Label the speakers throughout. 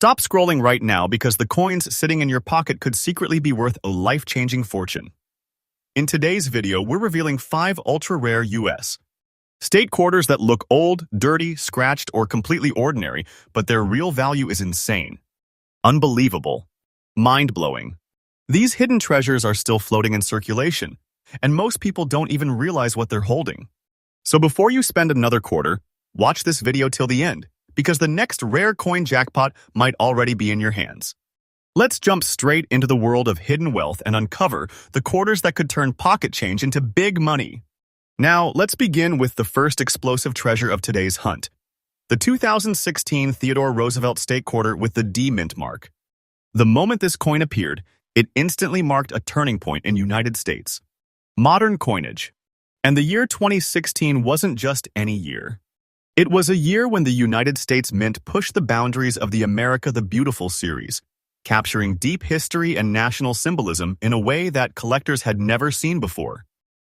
Speaker 1: Stop scrolling right now because the coins sitting in your pocket could secretly be worth a life-changing fortune. In today's video, we're revealing 5 ultra-rare U.S. state quarters that look old, dirty, scratched, or completely ordinary, but their real value is insane. Unbelievable. Mind-blowing. These hidden treasures are still floating in circulation, and most people don't even realize what they're holding. So before you spend another quarter, watch this video till the end, because the next rare coin jackpot might already be in your hands. Let's jump straight into the world of hidden wealth and uncover the quarters that could turn pocket change into big money. Now, let's begin with the first explosive treasure of today's hunt, the 2016 Theodore Roosevelt state quarter with the D mint mark. The moment this coin appeared, it instantly marked a turning point in United States modern coinage. And the year 2016 wasn't just any year. It was a year when the United States Mint pushed the boundaries of the America the Beautiful series, capturing deep history and national symbolism in a way that collectors had never seen before.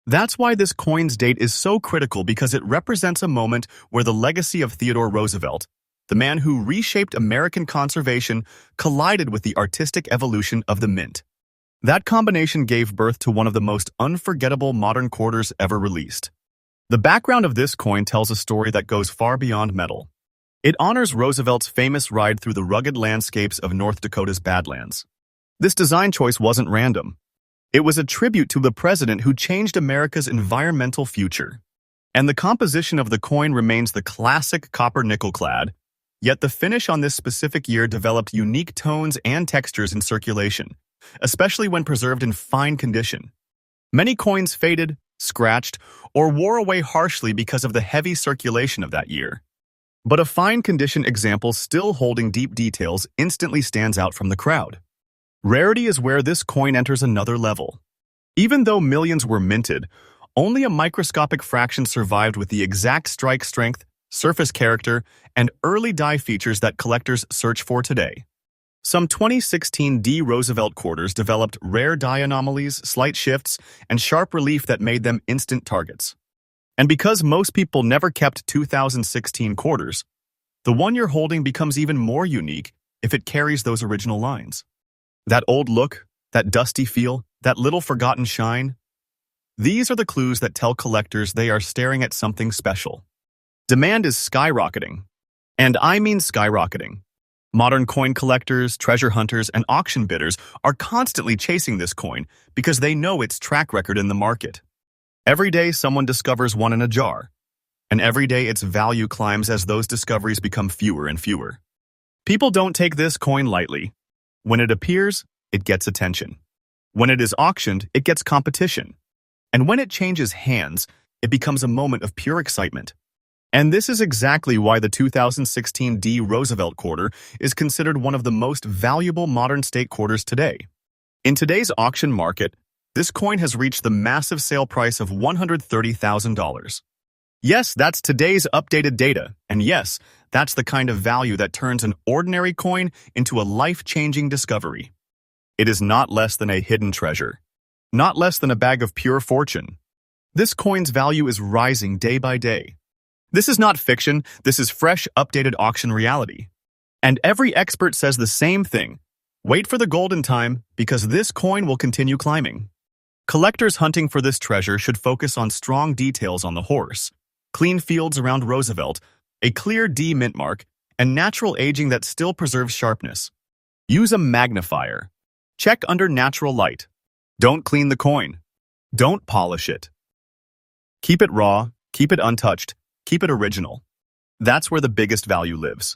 Speaker 1: That's why this coin's date is so critical, because it represents a moment where the legacy of Theodore Roosevelt, the man who reshaped American conservation, collided with the artistic evolution of the mint. That combination gave birth to one of the most unforgettable modern quarters ever released. The background of this coin tells a story that goes far beyond metal. It honors Roosevelt's famous ride through the rugged landscapes of North Dakota's Badlands. This design choice wasn't random. It was a tribute to the president who changed America's environmental future. And the composition of the coin remains the classic copper-nickel clad, yet the finish on this specific year developed unique tones and textures in circulation, especially when preserved in fine condition. Many coins faded, scratched, or wore away harshly because of the heavy circulation of that year. But a fine condition example still holding deep details instantly stands out from the crowd. Rarity is where this coin enters another level. Even though millions were minted, only a microscopic fraction survived with the exact strike strength, surface character, and early die features that collectors search for today. Some 2016 D Roosevelt quarters developed rare die anomalies, slight shifts, and sharp relief that made them instant targets. And because most people never kept 2016 quarters, the one you're holding becomes even more unique if it carries those original lines. That old look, that dusty feel, that little forgotten shine. These are the clues that tell collectors they are staring at something special. Demand is skyrocketing. And I mean skyrocketing. Modern coin collectors, treasure hunters, and auction bidders are constantly chasing this coin because they know its track record in the market. Every day someone discovers one in a jar, and every day its value climbs as those discoveries become fewer and fewer. People don't take this coin lightly. When it appears, it gets attention. When it is auctioned, it gets competition. And when it changes hands, it becomes a moment of pure excitement. And this is exactly why the 2016 D Roosevelt quarter is considered one of the most valuable modern state quarters today. In today's auction market, this coin has reached the massive sale price of $130,000. Yes, that's today's updated data, and yes, that's the kind of value that turns an ordinary coin into a life-changing discovery. It is not less than a hidden treasure, not less than a bag of pure fortune. This coin's value is rising day by day. This is not fiction, this is fresh, updated auction reality. And every expert says the same thing. Wait for the golden time, because this coin will continue climbing. Collectors hunting for this treasure should focus on strong details on the horse, clean fields around Roosevelt, a clear D mint mark, and natural aging that still preserves sharpness. Use a magnifier. Check under natural light. Don't clean the coin. Don't polish it. Keep it raw, keep it untouched. Keep it original. That's where the biggest value lives.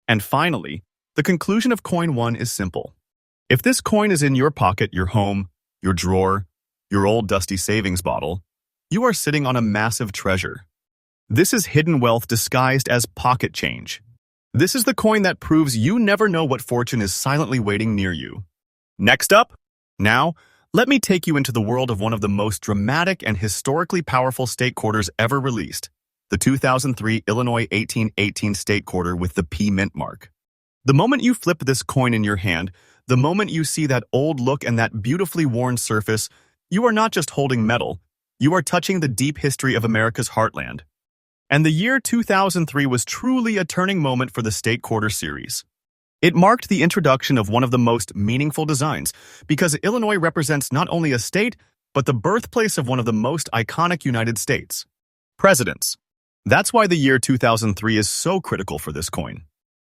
Speaker 1: And finally, the conclusion of coin 1 is simple. If this coin is in your pocket, your home, your drawer, your old dusty savings bottle, you are sitting on a massive treasure. This is hidden wealth disguised as pocket change. This is the coin that proves you never know what fortune is silently waiting near you. Next up, now, let me take you into the world of one of the most dramatic and historically powerful state quarters ever released. The 2003 Illinois 1818 state quarter with the P mint mark. The moment you flip this coin in your hand, the moment you see that old look and that beautifully worn surface, you are not just holding metal, you are touching the deep history of America's heartland. And the year 2003 was truly a turning moment for the state quarter series. It marked the introduction of one of the most meaningful designs because Illinois represents not only a state, but the birthplace of one of the most iconic United States presidents. That's why the year 2003 is so critical for this coin.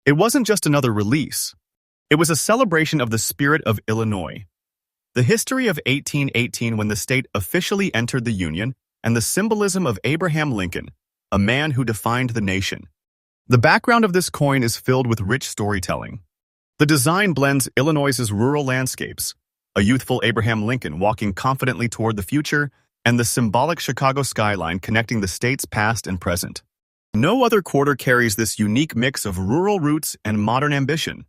Speaker 1: It wasn't just another release. It was a celebration of the spirit of Illinois, the history of 1818 when the state officially entered the Union, and the symbolism of Abraham Lincoln, a man who defined the nation. The background of this coin is filled with rich storytelling. The design blends Illinois's rural landscapes, a youthful Abraham Lincoln walking confidently toward the future, and the symbolic Chicago skyline connecting the state's past and present. No other quarter carries this unique mix of rural roots and modern ambition.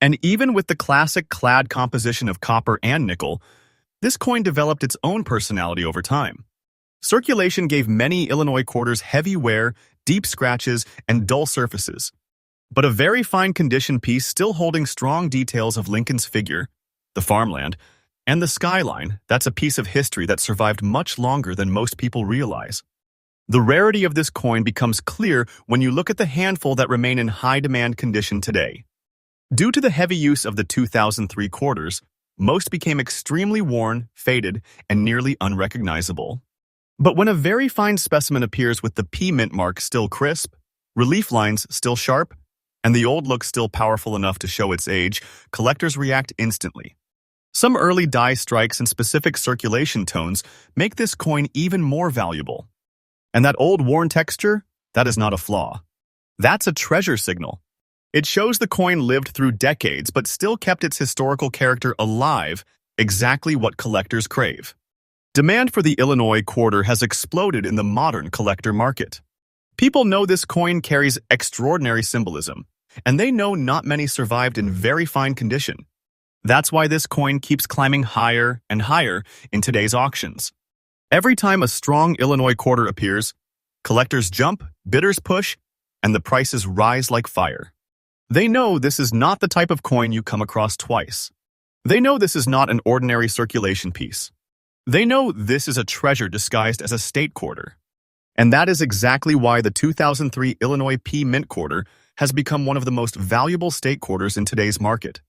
Speaker 1: And even with the classic clad composition of copper and nickel, this coin developed its own personality over time. Circulation gave many Illinois quarters heavy wear, deep scratches, and dull surfaces. But a very fine condition piece still holding strong details of Lincoln's figure, the farmland, and the skyline, that's a piece of history that survived much longer than most people realize. The rarity of this coin becomes clear when you look at the handful that remain in high demand condition today. Due to the heavy use of the 2003 quarters, most became extremely worn, faded, and nearly unrecognizable. But when a very fine specimen appears with the P mint mark still crisp, relief lines still sharp, and the old look still powerful enough to show its age, collectors react instantly. Some early die strikes and specific circulation tones make this coin even more valuable. And that old worn texture, that is not a flaw. That's a treasure signal. It shows the coin lived through decades but still kept its historical character alive, exactly what collectors crave. Demand for the Illinois quarter has exploded in the modern collector market. People know this coin carries extraordinary symbolism, and they know not many survived in very fine condition. That's why this coin keeps climbing higher and higher in today's auctions. Every time a strong Illinois quarter appears, collectors jump, bidders push, and the prices rise like fire. They know this is not the type of coin you come across twice. They know this is not an ordinary circulation piece. They know this is a treasure disguised as a state quarter. And that is exactly why the 2003 Illinois P Mint quarter has become one of the most valuable state quarters in today's market.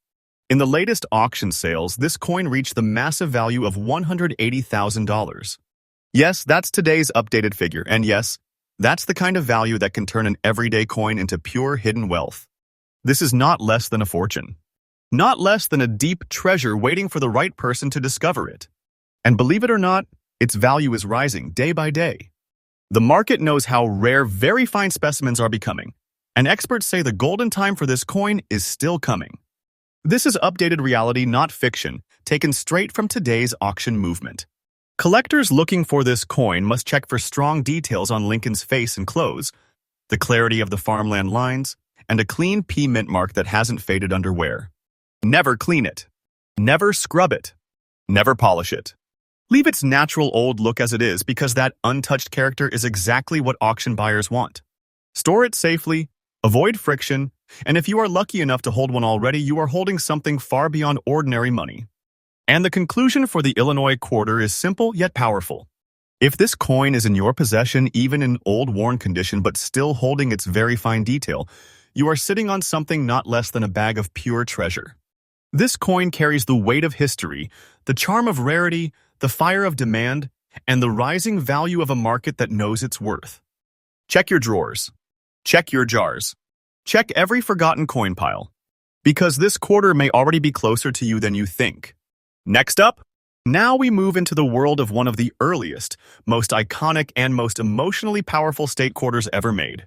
Speaker 1: In the latest auction sales, this coin reached the massive value of $180,000. Yes, that's today's updated figure, and yes, that's the kind of value that can turn an everyday coin into pure hidden wealth. This is not less than a fortune. Not less than a deep treasure waiting for the right person to discover it. And believe it or not, its value is rising day by day. The market knows how rare very fine specimens are becoming, and experts say the golden time for this coin is still coming. This is updated reality, not fiction, taken straight from today's auction movement. Collectors looking for this coin must check for strong details on Lincoln's face and clothes, the clarity of the farmland lines, and a clean P mint mark that hasn't faded under wear. Never clean it. Never scrub it. Never polish it. Leave its natural old look as it is because that untouched character is exactly what auction buyers want. Store it safely, avoid friction, and if you are lucky enough to hold one already, you are holding something far beyond ordinary money. And the conclusion for the Illinois quarter is simple yet powerful. If this coin is in your possession, even in old worn condition but still holding its very fine detail, you are sitting on something not less than a bag of pure treasure. This coin carries the weight of history, the charm of rarity, the fire of demand, and the rising value of a market that knows its worth. Check your drawers. Check your jars. Check every forgotten coin pile. Because this quarter may already be closer to you than you think. Next up, now we move into the world of one of the earliest, most iconic, and most emotionally powerful state quarters ever made.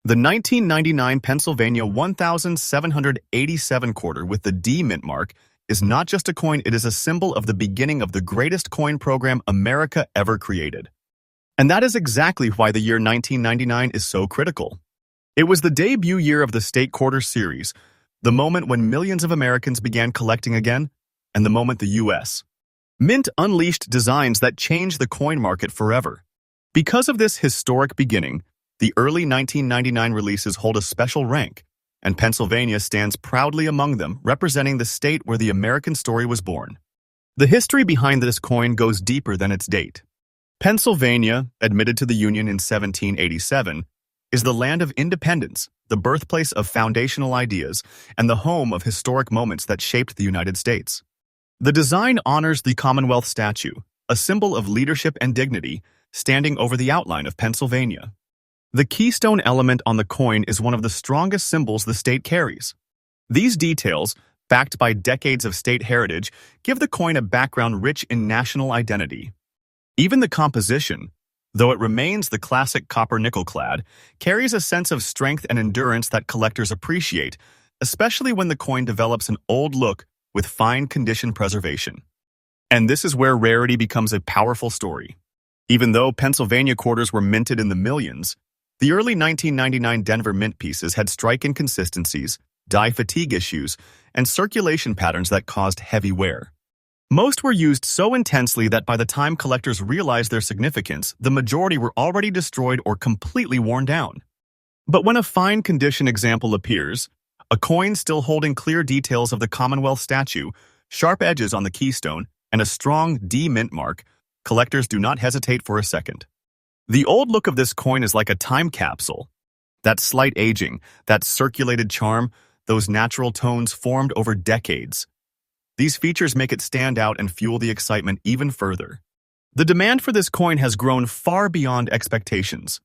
Speaker 1: The 1999 Pennsylvania 1787 quarter with the D mint mark is not just a coin, it is a symbol of the beginning of the greatest coin program America ever created. And that is exactly why the year 1999 is so critical. It was the debut year of the State Quarter series, the moment when millions of Americans began collecting again, and the moment the U.S. Mint unleashed designs that changed the coin market forever. Because of this historic beginning, the early 1999 releases hold a special rank, and Pennsylvania stands proudly among them, representing the state where the American story was born. The history behind this coin goes deeper than its date. Pennsylvania, admitted to the Union in 1787, is the land of independence, the birthplace of foundational ideas, and the home of historic moments that shaped the United States. The design honors the Commonwealth statue, a symbol of leadership and dignity, standing over the outline of Pennsylvania. The keystone element on the coin is one of the strongest symbols the state carries. These details, backed by decades of state heritage, give the coin a background rich in national identity. Even the composition, though it remains the classic copper-nickel clad, carries a sense of strength and endurance that collectors appreciate, especially when the coin develops an old look with fine condition preservation. And this is where rarity becomes a powerful story. Even though Pennsylvania quarters were minted in the millions, the early 1999 Denver mint pieces had strike inconsistencies, dye fatigue issues, and circulation patterns that caused heavy wear. Most were used so intensely that by the time collectors realized their significance, the majority were already destroyed or completely worn down. But when a fine condition example appears, a coin still holding clear details of the Commonwealth statue, sharp edges on the keystone, and a strong D mint mark, collectors do not hesitate for a second. The old look of this coin is like a time capsule. That slight aging, that circulated charm, those natural tones formed over decades. These features make it stand out and fuel the excitement even further. The demand for this coin has grown far beyond expectations.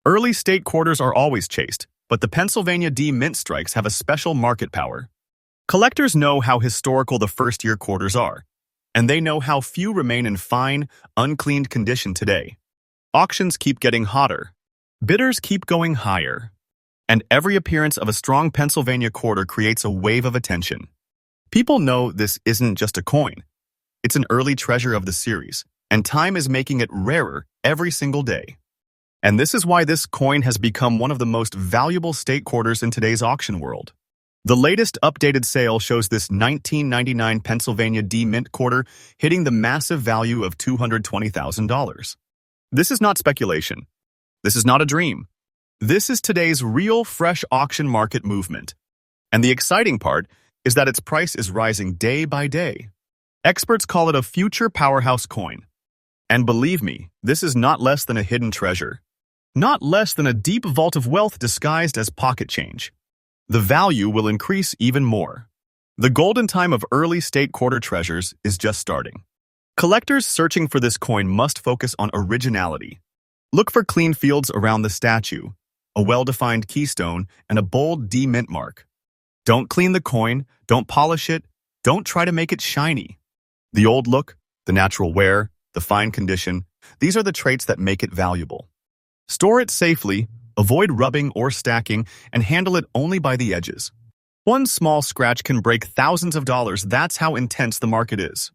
Speaker 1: Early state quarters are always chased, but the Pennsylvania D mint strikes have a special market power. Collectors know how historical the first-year quarters are, and they know how few remain in fine, uncleaned condition today. Auctions keep getting hotter. Bidders keep going higher. And every appearance of a strong Pennsylvania quarter creates a wave of attention. People know this isn't just a coin. It's an early treasure of the series, and time is making it rarer every single day. And this is why this coin has become one of the most valuable state quarters in today's auction world. The latest updated sale shows this 1999 Pennsylvania D mint quarter hitting the massive value of $220,000. This is not speculation. This is not a dream. This is today's real fresh auction market movement. And the exciting part is that its price is rising day by day. Experts call it a future powerhouse coin. And believe me, this is not less than a hidden treasure. Not less than a deep vault of wealth disguised as pocket change. The value will increase even more. The golden time of early state quarter treasures is just starting. Collectors searching for this coin must focus on originality. Look for clean fields around the statue, a well-defined keystone, and a bold D mint mark. Don't clean the coin, don't polish it, don't try to make it shiny. The old look, the natural wear, the fine condition, these are the traits that make it valuable. Store it safely, avoid rubbing or stacking, and handle it only by the edges. One small scratch can break thousands of dollars. That's how intense the market is.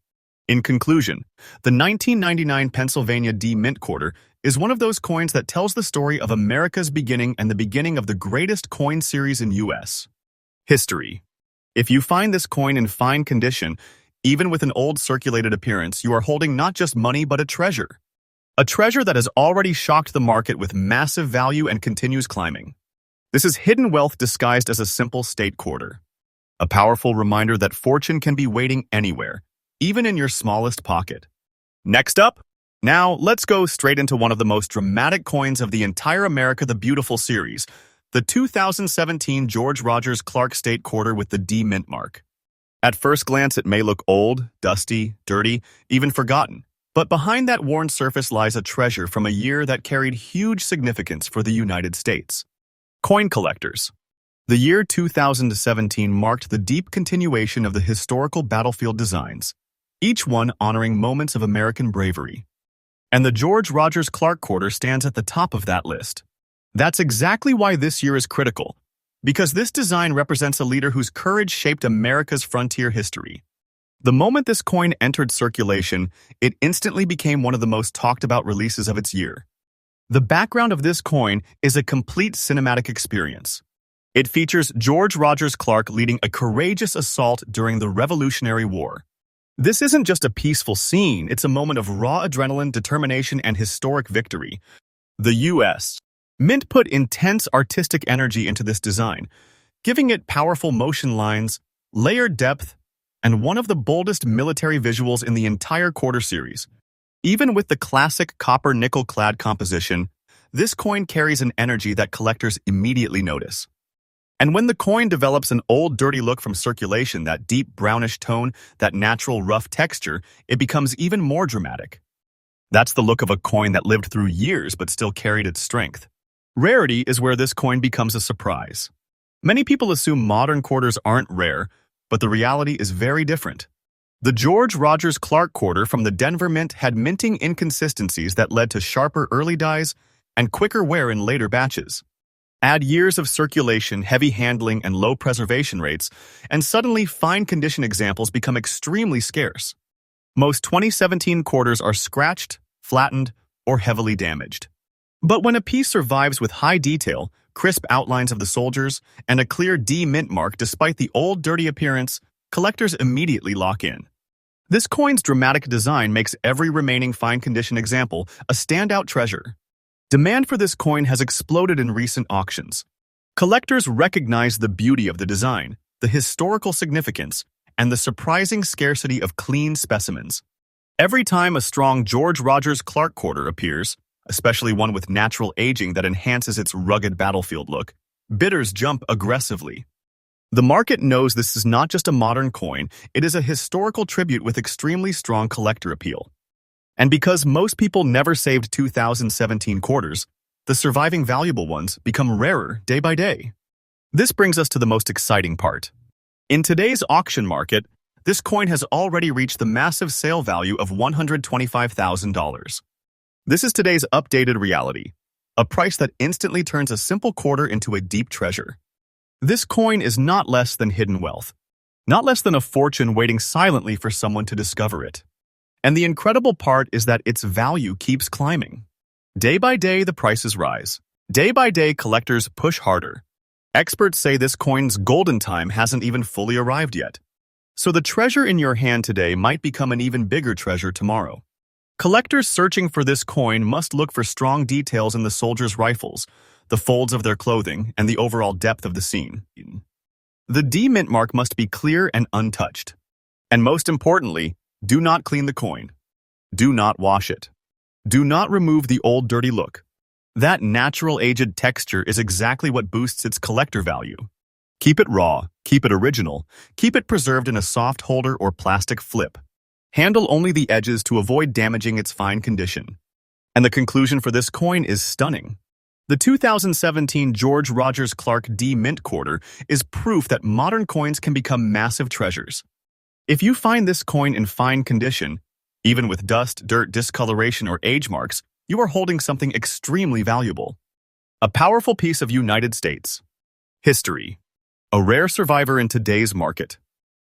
Speaker 1: In conclusion, the 1999 Pennsylvania D mint quarter is one of those coins that tells the story of America's beginning and the beginning of the greatest coin series in U.S. history. If you find this coin in fine condition, even with an old circulated appearance, you are holding not just money but a treasure. A treasure that has already shocked the market with massive value and continues climbing. This is hidden wealth disguised as a simple state quarter. A powerful reminder that fortune can be waiting anywhere, even in your smallest pocket. Next up, now let's go straight into one of the most dramatic coins of the entire America the Beautiful series, the 2017 George Rogers Clark State Quarter with the D mint mark. At first glance, it may look old, dusty, dirty, even forgotten. But behind that worn surface lies a treasure from a year that carried huge significance for the United States. Coin collectors. The year 2017 marked the deep continuation of the historical battlefield designs, each one honoring moments of American bravery. And the George Rogers Clark Quarter stands at the top of that list. That's exactly why this year is critical, because this design represents a leader whose courage shaped America's frontier history. The moment this coin entered circulation, it instantly became one of the most talked about releases of its year. The background of this coin is a complete cinematic experience. It features George Rogers Clark leading a courageous assault during the Revolutionary War. This isn't just a peaceful scene, it's a moment of raw adrenaline, determination, and historic victory. The U.S. Mint put intense artistic energy into this design, giving it powerful motion lines, layered depth, and one of the boldest military visuals in the entire quarter series. Even with the classic copper-nickel-clad composition, this coin carries an energy that collectors immediately notice. And when the coin develops an old dirty look from circulation, that deep brownish tone, that natural rough texture, it becomes even more dramatic. That's the look of a coin that lived through years but still carried its strength. Rarity is where this coin becomes a surprise. Many people assume modern quarters aren't rare, but the reality is very different. The George Rogers Clark quarter from the Denver Mint had minting inconsistencies that led to sharper early dyes and quicker wear in later batches. Add years of circulation, heavy handling, and low preservation rates, and suddenly fine condition examples become extremely scarce. Most 2017 quarters are scratched, flattened, or heavily damaged. But when a piece survives with high detail, crisp outlines of the soldiers, and a clear D mint mark despite the old dirty appearance, collectors immediately lock in. This coin's dramatic design makes every remaining fine condition example a standout treasure. Demand for this coin has exploded in recent auctions. Collectors recognize the beauty of the design, the historical significance, and the surprising scarcity of clean specimens. Every time a strong George Rogers Clark quarter appears, especially one with natural aging that enhances its rugged battlefield look, bidders jump aggressively. The market knows this is not just a modern coin, it is a historical tribute with extremely strong collector appeal. And because most people never saved 2017 quarters, the surviving valuable ones become rarer day by day. This brings us to the most exciting part. In today's auction market, this coin has already reached the massive sale value of $125,000. This is today's updated reality, a price that instantly turns a simple quarter into a deep treasure. This coin is not less than hidden wealth, not less than a fortune waiting silently for someone to discover it. And the incredible part is that its value keeps climbing. Day by day, the prices rise. Day by day, collectors push harder. Experts say this coin's golden time hasn't even fully arrived yet. So the treasure in your hand today might become an even bigger treasure tomorrow. Collectors searching for this coin must look for strong details in the soldiers' rifles, the folds of their clothing, and the overall depth of the scene. The D mint mark must be clear and untouched. And most importantly, do not clean the coin. Do not wash it. Do not remove the old dirty look. That natural aged texture is exactly what boosts its collector value. Keep it raw, keep it original, keep it preserved in a soft holder or plastic flip. Handle only the edges to avoid damaging its fine condition. And the conclusion for this coin is stunning. The 2017 George Rogers Clark D Mint quarter is proof that modern coins can become massive treasures. If you find this coin in fine condition, even with dust, dirt, discoloration, or age marks, you are holding something extremely valuable. A powerful piece of United States history. A rare survivor in today's market.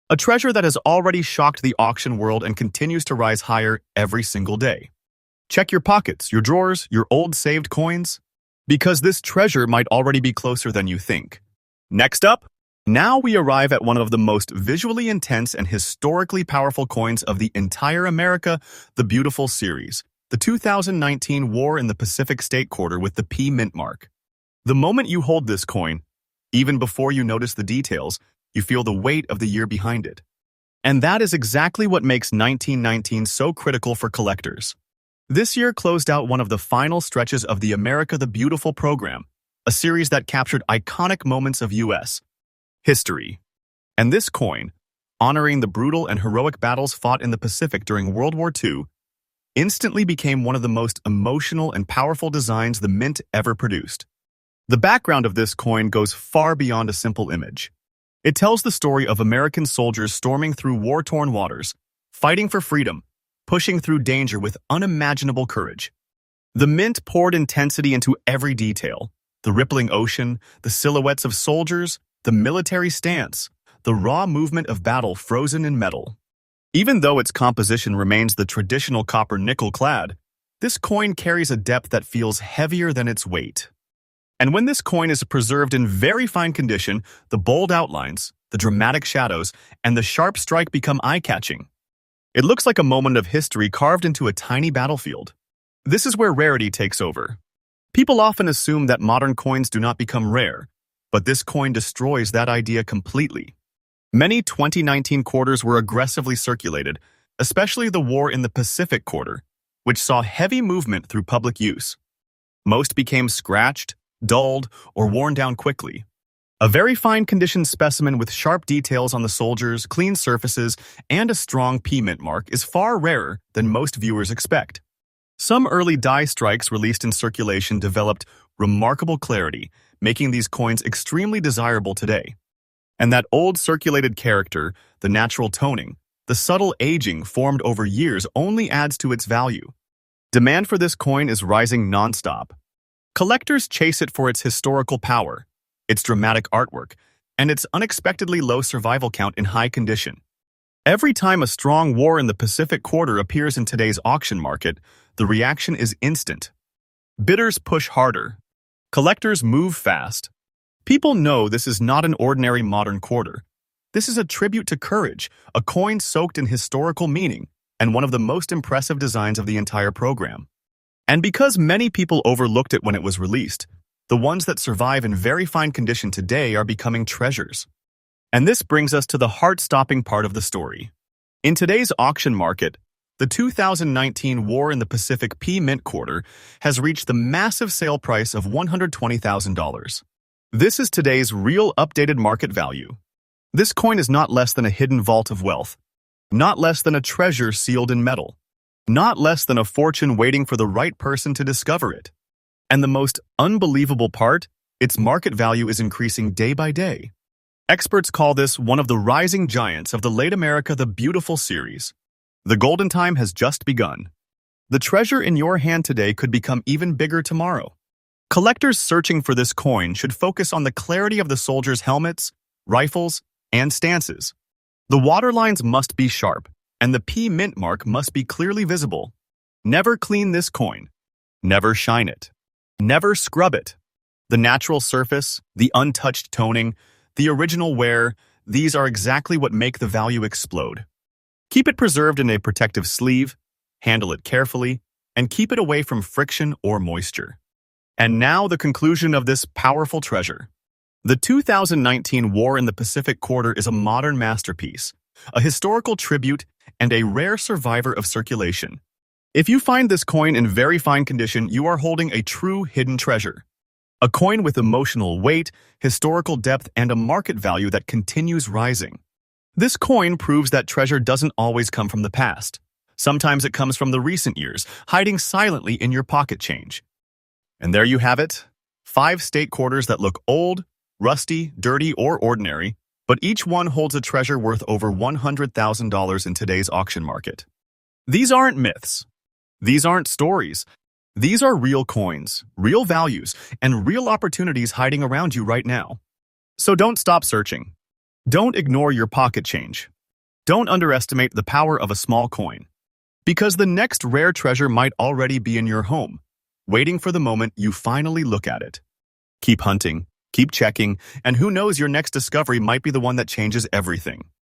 Speaker 1: A treasure that has already shocked the auction world and continues to rise higher every single day. Check your pockets, your drawers, your old saved coins, because this treasure might already be closer than you think. Next up, now we arrive at one of the most visually intense and historically powerful coins of the entire America, the beautiful series, the 2019 War in the Pacific State Quarter with the P mint mark. The moment you hold this coin, even before you notice the details, you feel the weight of the year behind it. And that is exactly what makes 1919 so critical for collectors. This year closed out one of the final stretches of the America the Beautiful program, a series that captured iconic moments of U.S. history. And this coin, honoring the brutal and heroic battles fought in the Pacific during World War II, instantly became one of the most emotional and powerful designs the Mint ever produced. The background of this coin goes far beyond a simple image. It tells the story of American soldiers storming through war-torn waters, fighting for freedom, pushing through danger with unimaginable courage. The Mint poured intensity into every detail: the rippling ocean, the silhouettes of soldiers, the military stance, the raw movement of battle frozen in metal. Even though its composition remains the traditional copper-nickel clad, this coin carries a depth that feels heavier than its weight. And when this coin is preserved in very fine condition, the bold outlines, the dramatic shadows, and the sharp strike become eye-catching. It looks like a moment of history carved into a tiny battlefield. This is where rarity takes over. People often assume that modern coins do not become rare, but this coin destroys that idea completely. Many 2019 quarters were aggressively circulated, especially the War in the Pacific quarter, which saw heavy movement through public use. Most became scratched, dulled, or worn down quickly. A very fine condition specimen with sharp details on the soldiers, clean surfaces, and a strong P mint mark is far rarer than most viewers expect. Some early die strikes released in circulation developed remarkable clarity, making these coins extremely desirable today. And that old circulated character, the natural toning, the subtle aging formed over years only adds to its value. Demand for this coin is rising nonstop. Collectors chase it for its historical power, its dramatic artwork, and its unexpectedly low survival count in high condition. Every time a strong war in the Pacific Quarter appears in today's auction market, the reaction is instant. Bidders push harder. Collectors move fast. People know this is not an ordinary modern quarter. This is a tribute to courage, a coin soaked in historical meaning, and one of the most impressive designs of the entire program. And because many people overlooked it when it was released, the ones that survive in very fine condition today are becoming treasures. And this brings us to the heart-stopping part of the story. In today's auction market, the 2019 War in the Pacific P Mint Quarter has reached the massive sale price of $120,000. This is today's real updated market value. This coin is not less than a hidden vault of wealth, not less than a treasure sealed in metal, not less than a fortune waiting for the right person to discover it. And the most unbelievable part, its market value is increasing day by day. Experts call this one of the rising giants of the Late America the Beautiful series. The golden time has just begun. The treasure in your hand today could become even bigger tomorrow. Collectors searching for this coin should focus on the clarity of the soldiers' helmets, rifles, and stances. The waterlines must be sharp, and the P mint mark must be clearly visible. Never clean this coin. Never shine it. Never scrub it. The natural surface, the untouched toning, the original wear, these are exactly what make the value explode. Keep it preserved in a protective sleeve, handle it carefully, and keep it away from friction or moisture. And now the conclusion of this powerful treasure. The 2019 War in the Pacific Quarter is a modern masterpiece, a historical tribute, and a rare survivor of circulation. If you find this coin in very fine condition, you are holding a true hidden treasure. A coin with emotional weight, historical depth, and a market value that continues rising. This coin proves that treasure doesn't always come from the past. Sometimes it comes from the recent years, hiding silently in your pocket change. And there you have it. 5 state quarters that look old, rusty, dirty, or ordinary, but each one holds a treasure worth over $100,000 in today's auction market. These aren't myths. These aren't stories. These are real coins, real values, and real opportunities hiding around you right now. So don't stop searching. Don't ignore your pocket change. Don't underestimate the power of a small coin. Because the next rare treasure might already be in your home, waiting for the moment you finally look at it. Keep hunting, keep checking, and who knows, your next discovery might be the one that changes everything.